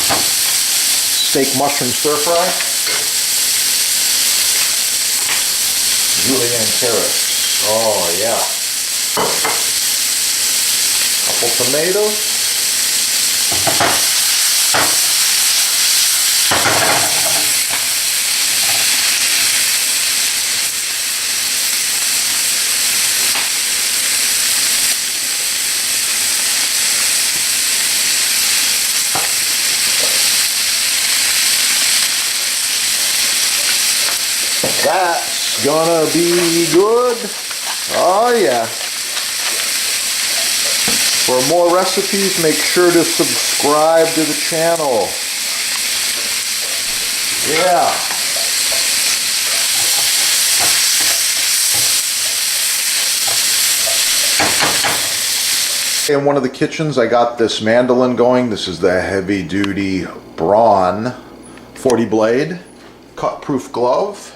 steak mushroom stir fry. Julienne carrots. Oh yeah. Couple tomatoes. That's gonna be good. Oh yeah. For more recipes, make sure to subscribe to the channel. Yeah. In one of the kitchens, I got this mandolin going. This is the heavy duty Braun 40 blade, cut proof glove.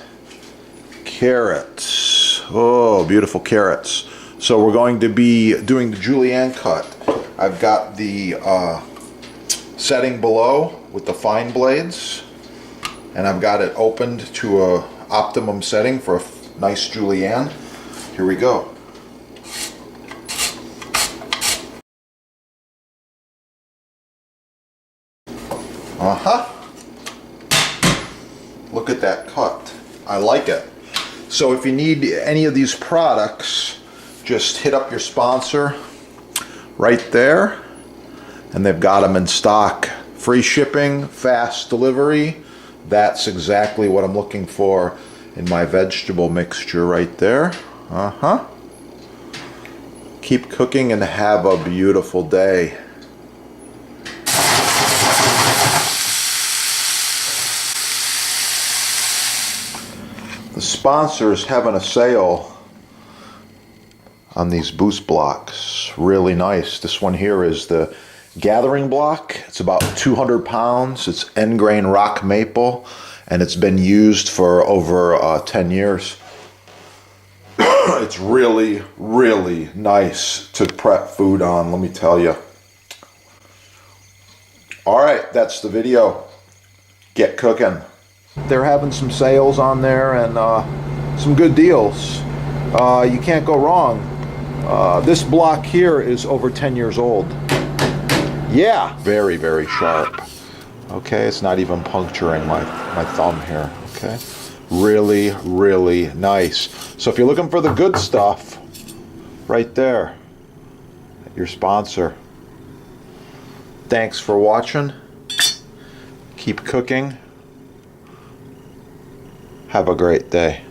Carrots. Oh, beautiful carrots. So we're going to be doing the julienne cut. I've got the setting below with the fine blades, and I've got it opened to a optimum setting for a nice julienne. Here we go. Look at that cut. I like it. So if you need any of these products, just hit up your sponsor right there, and they've got them in stock. Free shipping, fast delivery. That's exactly what I'm looking for in my vegetable mixture right there. Keep cooking and have a beautiful day. The sponsor is having a sale on these boost blocks. Really nice. This one here is the gathering block. It's about 200 pounds. It's end grain rock maple, and it's been used for over 10 years. It's really, really nice to prep food on, let me tell you. Alright, that's the video. Get cooking. They're having some sales on there and some good deals. You can't go wrong. This block here is over 10 years old. Yeah, very, very sharp. Okay, it's not even puncturing my thumb here. Okay, really, really nice. So if you're looking for the good stuff, right there, your sponsor. Thanks for watching. Keep cooking. Have a great day.